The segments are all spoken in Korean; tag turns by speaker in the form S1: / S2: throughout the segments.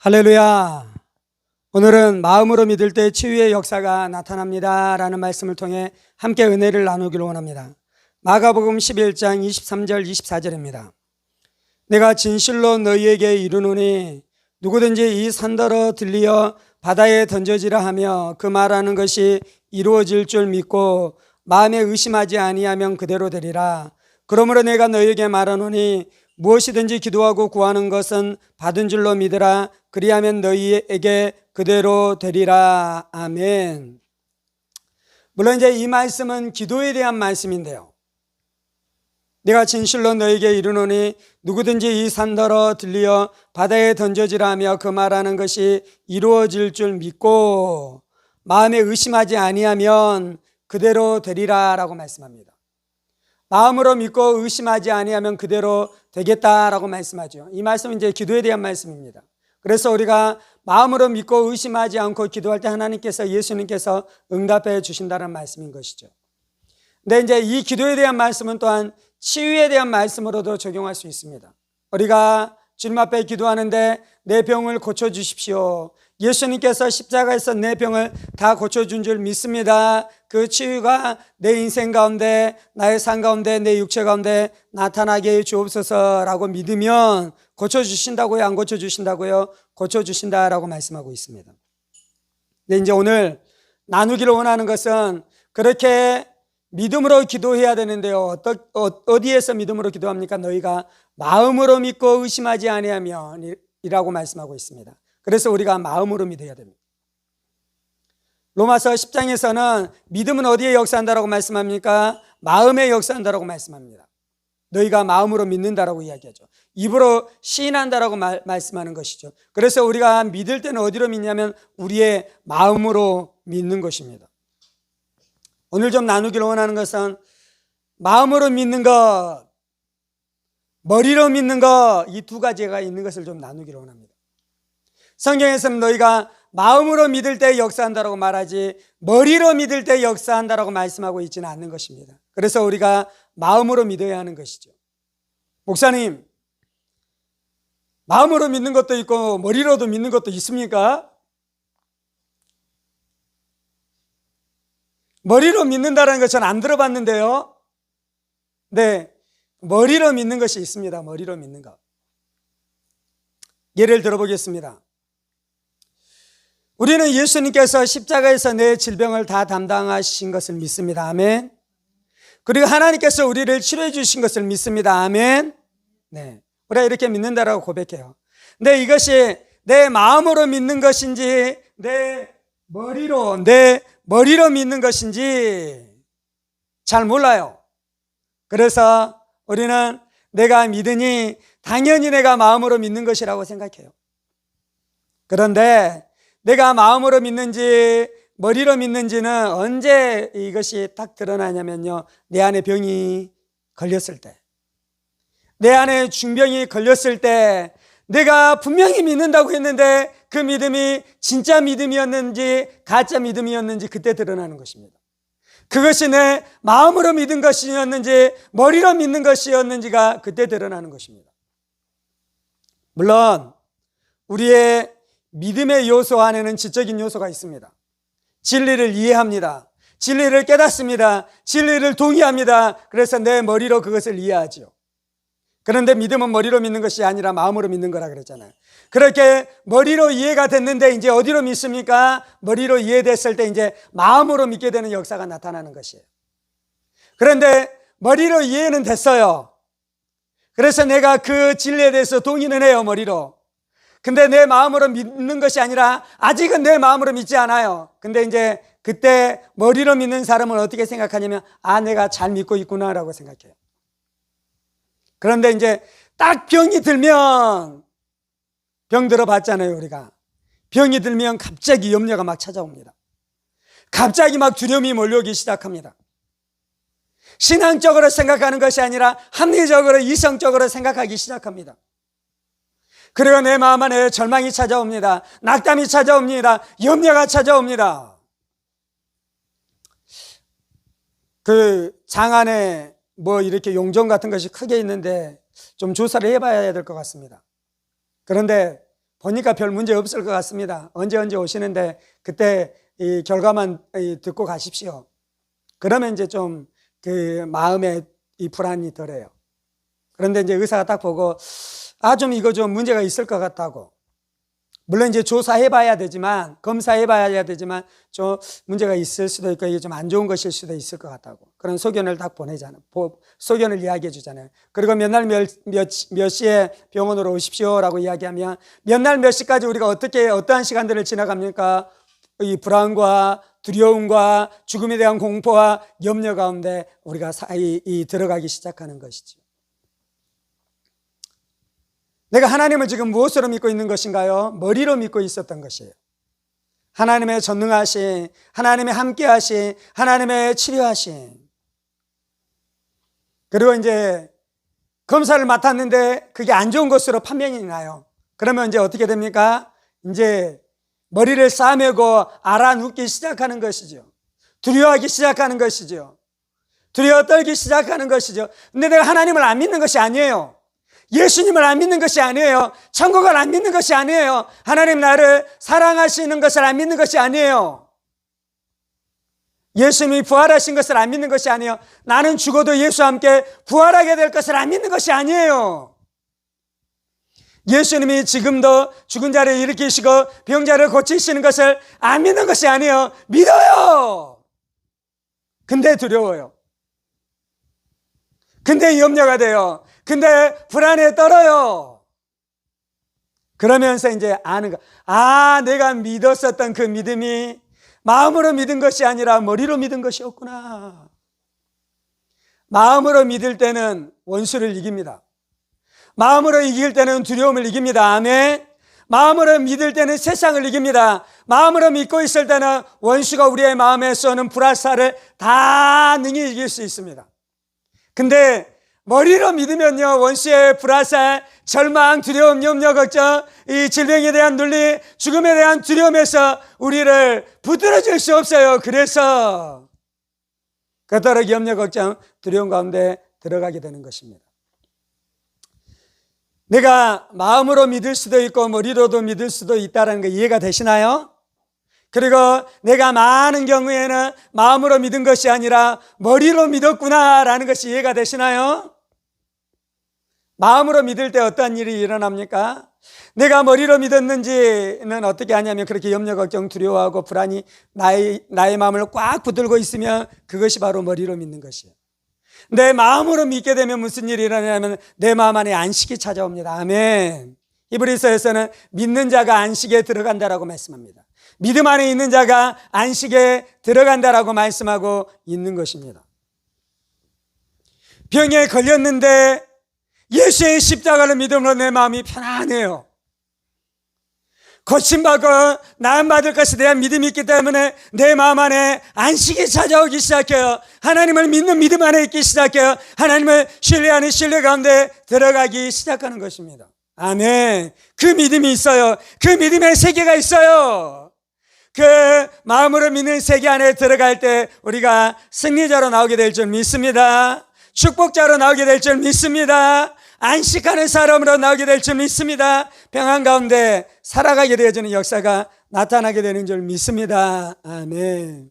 S1: 할렐루야. 오늘은 마음으로 믿을 때 치유의 역사가 나타납니다 라는 말씀을 통해 함께 은혜를 나누기를 원합니다. 마가복음 11장 23절 24절입니다. 내가 진실로 너희에게 이르노니 누구든지 이 산더러 들리어 바다에 던져지라 하며 그 말하는 것이 이루어질 줄 믿고 마음에 의심하지 아니하면 그대로 되리라. 그러므로 내가 너희에게 말하노니 무엇이든지 기도하고 구하는 것은 받은 줄로 믿으라. 그리하면 너희에게 그대로 되리라. 아멘. 물론 이제 이 말씀은 기도에 대한 말씀인데요. 내가 진실로 너희에게 이르노니 누구든지 이 산더러 들리어 바다에 던져지라 하며 그 말하는 것이 이루어질 줄 믿고 마음에 의심하지 아니하면 그대로 되리라 라고 말씀합니다. 마음으로 믿고 의심하지 아니하면 그대로 되겠다라고 말씀하죠. 이 말씀은 이제 기도에 대한 말씀입니다. 그래서 우리가 마음으로 믿고 의심하지 않고 기도할 때 하나님께서, 예수님께서 응답해 주신다는 말씀인 것이죠. 근데 이제 이 기도에 대한 말씀은 또한 치유에 대한 말씀으로도 적용할 수 있습니다. 우리가 주님 앞에 기도하는데 내 병을 고쳐주십시오. 예수님께서 십자가에서 내 병을 다 고쳐준 줄 믿습니다. 그 치유가 내 인생 가운데, 나의 삶 가운데, 내 육체 가운데 나타나게 주옵소서라고 믿으면 고쳐주신다고요? 안 고쳐주신다고요? 고쳐주신다라고 말씀하고 있습니다. 근데 이제 오늘 나누기를 원하는 것은 그렇게 믿음으로 기도해야 되는데요. 어디에서 믿음으로 기도합니까? 너희가 마음으로 믿고 의심하지 아니하면 이라고 말씀하고 있습니다. 그래서 우리가 마음으로 믿어야 됩니다. 로마서 10장에서는 믿음은 어디에 역사한다라고 말씀합니까? 마음에 역사한다라고 말씀합니다. 너희가 마음으로 믿는다라고 이야기하죠. 입으로 시인한다라고 말씀하는 것이죠. 그래서 우리가 믿을 때는 어디로 믿냐면 우리의 마음으로 믿는 것입니다. 오늘 좀 나누기를 원하는 것은 마음으로 믿는 것, 머리로 믿는 것, 이 두 가지가 있는 것을 좀 나누기를 원합니다. 성경에서는 너희가 마음으로 믿을 때 역사한다라고 말하지 머리로 믿을 때 역사한다라고 말씀하고 있지는 않는 것입니다. 그래서 우리가 마음으로 믿어야 하는 것이죠. 목사님, 마음으로 믿는 것도 있고 머리로도 믿는 것도 있습니까? 머리로 믿는다는 것 전 안 들어봤는데요. 네, 머리로 믿는 것이 있습니다. 머리로 믿는 것. 예를 들어보겠습니다. 우리는 예수님께서 십자가에서 내 질병을 다 담당하신 것을 믿습니다. 아멘. 그리고 하나님께서 우리를 치료해 주신 것을 믿습니다. 아멘. 네, 우리가 이렇게 믿는다라고 고백해요. 근데 이것이 내 마음으로 믿는 것인지 내 머리로 믿는 것인지 잘 몰라요. 그래서 우리는 내가 믿으니 당연히 내가 마음으로 믿는 것이라고 생각해요. 그런데 내가 마음으로 믿는지 머리로 믿는지는 언제 이것이 딱 드러나냐면요, 내 안에 병이 걸렸을 때, 내 안에 중병이 걸렸을 때, 내가 분명히 믿는다고 했는데 그 믿음이 진짜 믿음이었는지 가짜 믿음이었는지 그때 드러나는 것입니다. 그것이 내 마음으로 믿은 것이었는지 머리로 믿는 것이었는지가 그때 드러나는 것입니다. 물론 우리의 믿음의 요소 안에는 지적인 요소가 있습니다. 진리를 이해합니다. 진리를 깨닫습니다. 진리를 동의합니다. 그래서 내 머리로 그것을 이해하죠. 그런데 믿음은 머리로 믿는 것이 아니라 마음으로 믿는 거라 그랬잖아요. 그렇게 머리로 이해가 됐는데 이제 어디로 믿습니까? 머리로 이해됐을 때 이제 마음으로 믿게 되는 역사가 나타나는 것이에요. 그런데 머리로 이해는 됐어요. 그래서 내가 그 진리에 대해서 동의는 해요, 머리로. 근데 내 마음으로 믿는 것이 아니라 아직은 내 마음으로 믿지 않아요. 근데 이제 그때 머리로 믿는 사람은 어떻게 생각하냐면 내가 잘 믿고 있구나라고 생각해요. 그런데 이제 딱 병이 들면, 병 들어봤잖아요, 우리가. 병이 들면 갑자기 염려가 막 찾아옵니다. 갑자기 막 두려움이 몰려오기 시작합니다. 신앙적으로 생각하는 것이 아니라 합리적으로, 이성적으로 생각하기 시작합니다. 그리고 내 마음 안에 절망이 찾아옵니다. 낙담이 찾아옵니다. 염려가 찾아옵니다. 그 장 안에 이렇게 용종 같은 것이 크게 있는데 좀 조사를 해봐야 될 것 같습니다. 그런데 보니까 별 문제 없을 것 같습니다. 언제 오시는데 그때 이 결과만 듣고 가십시오. 그러면 이제 좀 그 마음에 이 불안이 덜해요. 그런데 이제 의사가 딱 보고 좀 이거 좀 문제가 있을 것 같다고. 물론 이제 조사해봐야 되지만, 검사해봐야 되지만 좀 문제가 있을 수도 있고 이게 좀 안 좋은 것일 수도 있을 것 같다고. 그런 소견을 딱 보내잖아요. 소견을 이야기해 주잖아요. 그리고 몇 날 몇 시에 병원으로 오십시오라고 이야기하면 몇 날 몇 시까지 우리가 어떠한 시간들을 지나갑니까? 이 불안과 두려움과 죽음에 대한 공포와 염려 가운데 우리가 들어가기 시작하는 것이죠. 내가 하나님을 지금 무엇으로 믿고 있는 것인가요? 머리로 믿고 있었던 것이에요. 하나님의 전능하신, 하나님의 함께하신, 하나님의 치료하신. 그리고 이제 검사를 맡았는데 그게 안 좋은 것으로 판명이 나요. 그러면 이제 어떻게 됩니까? 이제 머리를 싸매고 알아눕기 시작하는 것이죠. 두려워하기 시작하는 것이죠. 두려워 떨기 시작하는 것이죠. 근데 내가 하나님을 안 믿는 것이 아니에요. 예수님을 안 믿는 것이 아니에요. 천국을 안 믿는 것이 아니에요. 하나님 나를 사랑하시는 것을 안 믿는 것이 아니에요. 예수님이 부활하신 것을 안 믿는 것이 아니에요. 나는 죽어도 예수와 함께 부활하게 될 것을 안 믿는 것이 아니에요. 예수님이 지금도 죽은 자를 일으키시고 병자를 고치시는 것을 안 믿는 것이 아니에요. 믿어요. 근데 두려워요. 근데 염려가 돼요. 근데 불안에 떨어요. 그러면서 이제 아는 거. 내가 믿었었던 그 믿음이 마음으로 믿은 것이 아니라 머리로 믿은 것이었구나. 마음으로 믿을 때는 원수를 이깁니다. 마음으로 이길 때는 두려움을 이깁니다. 아멘. 마음으로 믿을 때는 세상을 이깁니다. 마음으로 믿고 있을 때는 원수가 우리의 마음에 쏘는 불화살을 다 능히 이길 수 있습니다. 근데 머리로 믿으면요, 원수의 불화살, 절망, 두려움, 염려, 걱정, 이 질병에 대한 논리, 죽음에 대한 두려움에서 우리를 붙들어줄 수 없어요. 그래서 그토록 염려, 걱정, 두려움 가운데 들어가게 되는 것입니다. 내가 마음으로 믿을 수도 있고 머리로도 믿을 수도 있다는 거 이해가 되시나요? 그리고 내가 많은 경우에는 마음으로 믿은 것이 아니라 머리로 믿었구나라는 것이 이해가 되시나요? 마음으로 믿을 때 어떤 일이 일어납니까? 내가 머리로 믿었는지는 어떻게 하냐면 그렇게 염려, 걱정, 두려워하고 불안이 나의 마음을 꽉 붙들고 있으면 그것이 바로 머리로 믿는 것이에요. 내 마음으로 믿게 되면 무슨 일이 일어나냐면 내 마음 안에 안식이 찾아옵니다. 아멘. 히브리서에서는 믿는 자가 안식에 들어간다라고 말씀합니다. 믿음 안에 있는 자가 안식에 들어간다라고 말씀하고 있는 것입니다. 병에 걸렸는데 예수의 십자가를 믿음으로 내 마음이 편안해요. 고침받고 나음받을 것에 대한 믿음이 있기 때문에 내 마음 안에 안식이 찾아오기 시작해요. 하나님을 믿는 믿음 안에 있기 시작해요. 하나님을 신뢰하는 신뢰 가운데 들어가기 시작하는 것입니다. 아멘. 그 믿음이 있어요. 그 믿음의 세계가 있어요. 그 마음으로 믿는 세계 안에 들어갈 때 우리가 승리자로 나오게 될 줄 믿습니다. 축복자로 나오게 될 줄 믿습니다. 안식하는 사람으로 나오게 될 줄 믿습니다. 평안 가운데 살아가게 되어지는 역사가 나타나게 되는 줄 믿습니다. 아멘.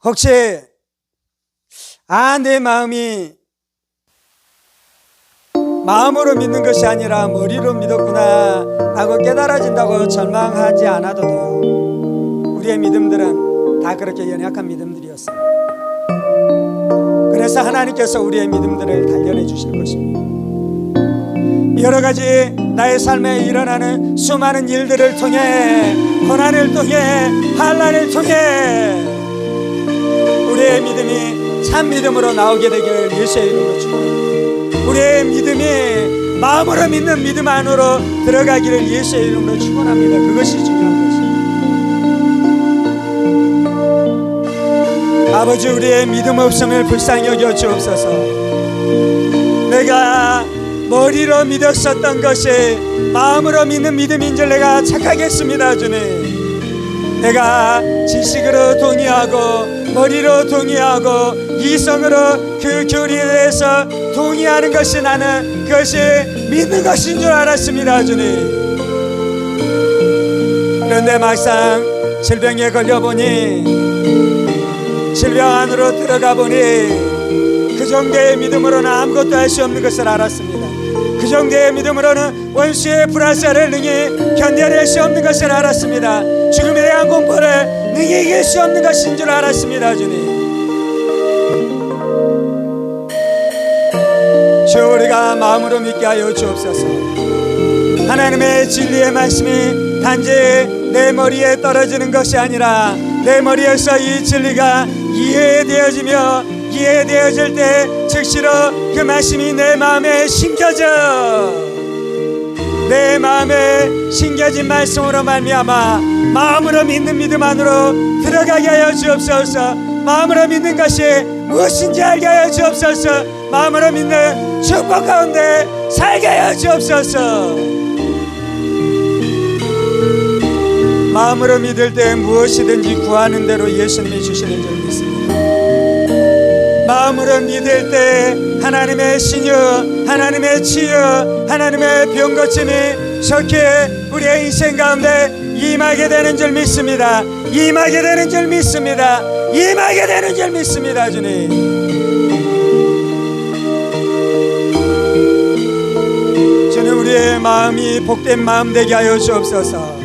S1: 혹시 내 마음이 마음으로 믿는 것이 아니라 머리로 믿었구나 하고 깨달아진다고 절망하지 않아도 돼요. 우리의 믿음들은 다 그렇게 연약한 믿음들이었어요. 그래서 하나님께서 우리의 믿음들을 단련해 주실 것입니다. 여러 가지 나의 삶에 일어나는 수많은 일들을 통해, 고난을 통해, 환난을 통해 우리의 믿음이 참 믿음으로 나오게 되기를 예수의 이름으로 축원합니다. 우리의 믿음이 마음으로 믿는 믿음 안으로 들어가기를 예수의 이름으로 축원합니다. 그것이 중요한 것입니다. 아버지, 우리의 믿음 없음을 불쌍히 여겨 주옵소서. 내가 머리로 믿었었던 것이 마음으로 믿는 믿음인 줄 내가 착하겠습니다. 주님, 내가 지식으로 동의하고 머리로 동의하고 이성으로 그 교리에 대해서 동의하는 것이 나는 그것이 믿는 것인 줄 알았습니다. 주님. 그런데 막상 질병에 걸려보니, 질병 안으로 들어가 보니 그 정도의 믿음으로는 아무것도 할 수 없는 것을 알았습니다. 그 정도의 믿음으로는 원수의 불화살을 능히 견뎌낼 수 없는 것을 알았습니다. 죽음에 대한 공포를 능히 이길 수 없는 것인 줄 알았습니다. 주님. 주, 우리가 마음으로 믿게 하여 주옵소서. 하나님의 진리의 말씀이 단지 내 머리에 떨어지는 것이 아니라 내 머리에서 이 진리가 이해되어지며, 이해되어질 때 즉시로 그 말씀이 내 마음에 심겨져, 내 마음에 심겨진 말씀으로 말미암아 마음으로 믿는 믿음 안으로 들어가게 하여 주옵소서. 마음으로 믿는 것이 무엇인지 알게 하여 주옵소서. 마음으로 믿는 축복 가운데 살게 하여 주옵소서. 마음으로 믿을 때 무엇이든지 구하는 대로 예수님이 주시는 줄 믿습니다. 마음으로 믿을 때 하나님의 신유, 하나님의 치유, 하나님의 병고침이 좋게 우리의 인생 가운데 임하게 되는 줄 믿습니다. 임하게 되는 줄 믿습니다. 임하게 되는 줄 믿습니다. 주님. 주님, 우리의 마음이 복된 마음 되게 하여 주옵소서.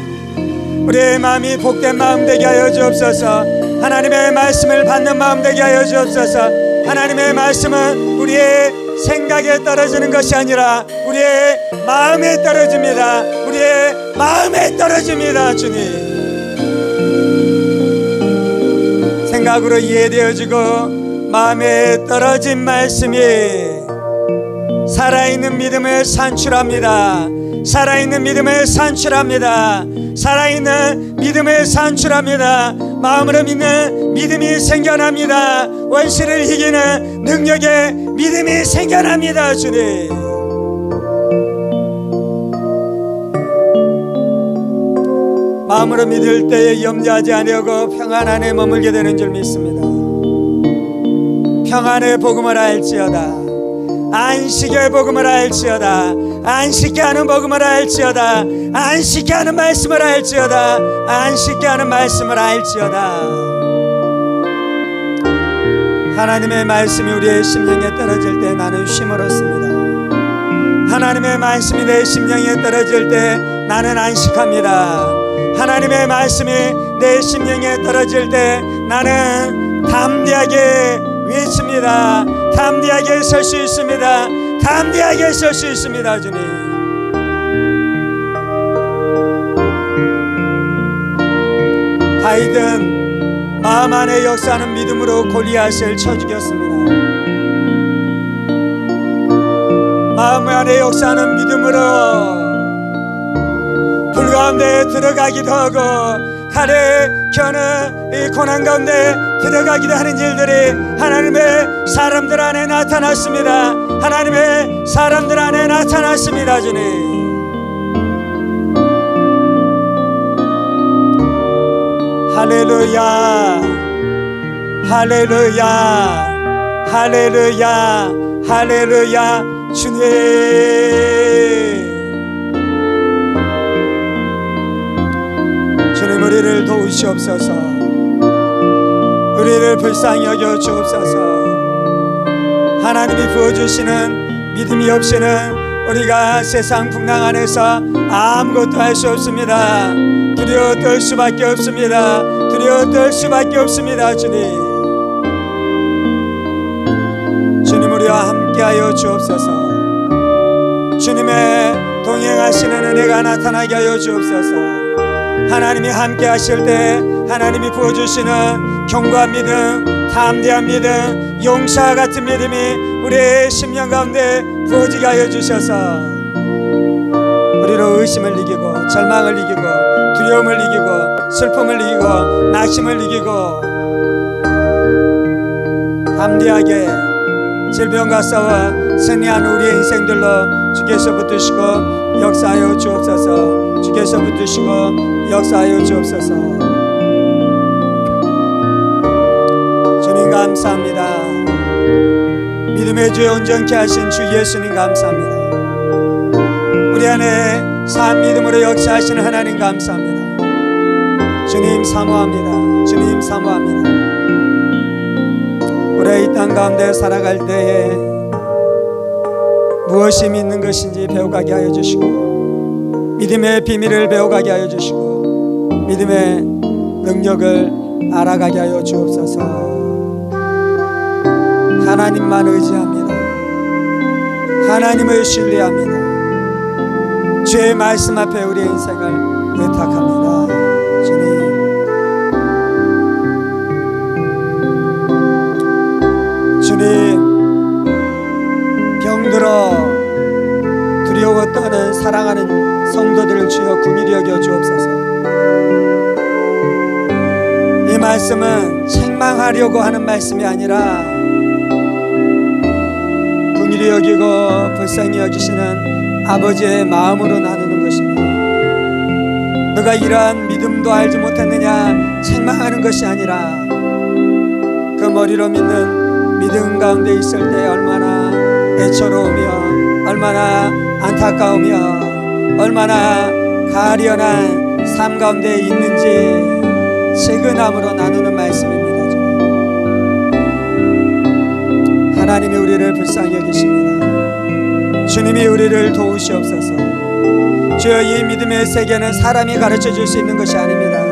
S1: 우리의 마음이 복된 마음 되게 하여 주옵소서. 하나님의 말씀을 받는 마음 되게 하여 주옵소서. 하나님의 말씀은 우리의 생각에 떨어지는 것이 아니라 우리의 마음에 떨어집니다. 우리의 마음에 떨어집니다. 주님. 생각으로 이해되어지고 마음에 떨어진 말씀이 살아있는 믿음을 산출합니다. 살아있는 믿음을 산출합니다. 살아있는 믿음을 산출합니다. 마음으로 믿는 믿음이 생겨납니다. 원수를 이기는 능력의 믿음이 생겨납니다. 주님. 마음으로 믿을 때에 염려하지 아니하고 평안 안에 머물게 되는 줄 믿습니다. 평안의 복음을 알지어다. 안식의 복음을 알지어다. 안식케 하는 복음을 알지어다. 안식케 하는 말씀을 알지어다. 안식케 하는 말씀을 알지어다. 하나님의 말씀이 우리의 심령에 떨어질 때 나는 쉼을 얻습니다. 하나님의 말씀이 내 심령에 떨어질 때 나는 안식합니다. 하나님의 말씀이 내 심령에 떨어질 때 나는 담대하게 외칩니다. 담대하게 설 수 있습니다. 담대하게 설 수 있습니다. 주님. 다윗은 마음 안에 역사하는 믿음으로 골리앗을 쳐 죽였습니다. 마음 안에 역사하는 믿음으로 불 가운데 들어가기도 하고 칼에 겨는 이 고난 가운데 들어가기도 하는 일들이 하나님의 사람들 안에 나타났습니다. 하나님의 사람들 안에 나타났습니다. 주님. 할렐루야, 할렐루야, 할렐루야, 할렐루야. 주님, 주님, 우리를 도우시옵소서. 우리를 불쌍히 여겨 주옵소서. 하나님이 부어주시는 믿음이 없이는 우리가 세상 풍랑 안에서 아무것도 할 수 없습니다. 두려워 떨 수밖에 없습니다. 두려워 떨 수밖에 없습니다. 주님, 주님, 우리와 함께하여 주옵소서. 주님의 동행하시는 은혜가 나타나게 하여 주옵소서. 하나님이 함께 하실 때 하나님이 부어주시는 견고한 믿음, 담대한 믿음, 용사와 같은 믿음이 우리의 심령 가운데 부어지게 하여 주셔서 우리로 의심을 이기고 절망을 이기고 두려움을 이기고 슬픔을 이기고 낙심을 이기고 담대하게 질병과 싸워 승리하는 우리의 인생들로 주께서 붙드시고 역사하여 주옵소서. 주께서 붙드시고 역사하여 주옵소서. 주님 감사합니다. 믿음의 주에 온전케 하신 주 예수님 감사합니다. 우리 안에 산 믿음으로 역사하시는 하나님 감사합니다. 주님 사모합니다. 주님 사모합니다. 우리 이 땅 가운데 살아갈 때에 무엇이 믿는 것인지 배워가게 하여 주시고, 믿음의 비밀을 배워가게 하여 주시고, 믿음의 능력을 알아가게 하여 주옵소서. 하나님만 의지합니다. 하나님을 신뢰합니다. 주의 말씀 앞에 우리의 인생을 의탁합니다. 주님, 주님, 병들어 두려워 떠는 사랑하는 성도들을 주여 긍휼히 여겨 주옵소서. 이 말씀은 책망하려고 하는 말씀이 아니라 긍휼히 여기고 불쌍히 여기시는 아버지의 마음으로 나누는 것입니다. 너가 이러한 믿음도 알지 못했느냐 책망하는 것이 아니라, 그 머리로 믿는 믿음 가운데 있을 때 얼마나 애처로우며 얼마나 안타까우며 얼마나 가련한 삶 가운데 있는지 측은함으로 나누는 말씀입니다. 하나님이 우리를 불쌍히 여기십니다. 주님이 우리를 도우시옵소서. 주여, 이 믿음의 세계는 사람이 가르쳐 줄 수 있는 것이 아닙니다.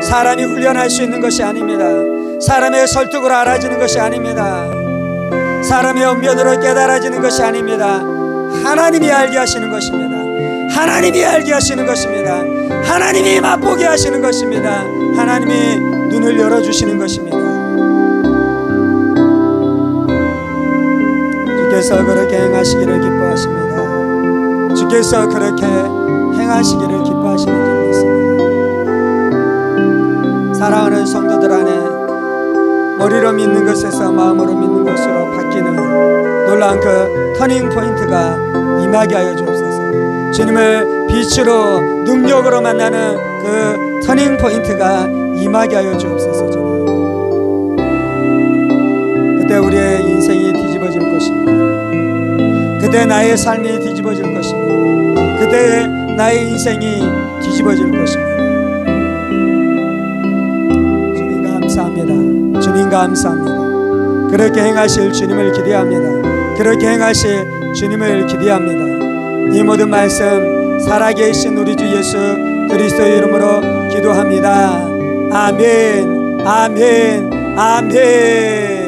S1: 사람이 훈련할 수 있는 것이 아닙니다. 사람의 설득으로 알아지는 것이 아닙니다. 사람의 언변으로 깨달아지는 것이 아닙니다. 하나님이 알게 하시는 것입니다. 하나님이 알게 하시는 것입니다. 하나님이 맛보게 하시는 것입니다. 하나님이 눈을 열어주시는 것입니다. 주께서 그렇게 행하시기를 기뻐하십니다. 주께서 그렇게 행하시기를 기뻐하시는 줄 믿습니다. 사랑하는 성도들 안에 머리로 믿는 것에서 마음으로 믿는 것으로 바뀌는 놀라운 그 터닝 포인트가 임하게 하여 주옵소서. 주님을 빛으로 능력으로 만나는 그 터닝 포인트가 임하게 하여 주옵소서. 주님, 그때 우리의 인생이 뒤집어질 것입니다. 그때 나의 삶이 뒤집어질 것입니다. 그때 나의 인생이 뒤집어질 것입니다. 주님 감사합니다. 주님 감사합니다. 그렇게 행하실 주님을 기대합니다. 그렇게 행하실 주님을 기대합니다. 이 모든 말씀 살아계신 우리 주 예수 그리스도의 이름으로 기도합니다. 아멘, 아멘, 아멘.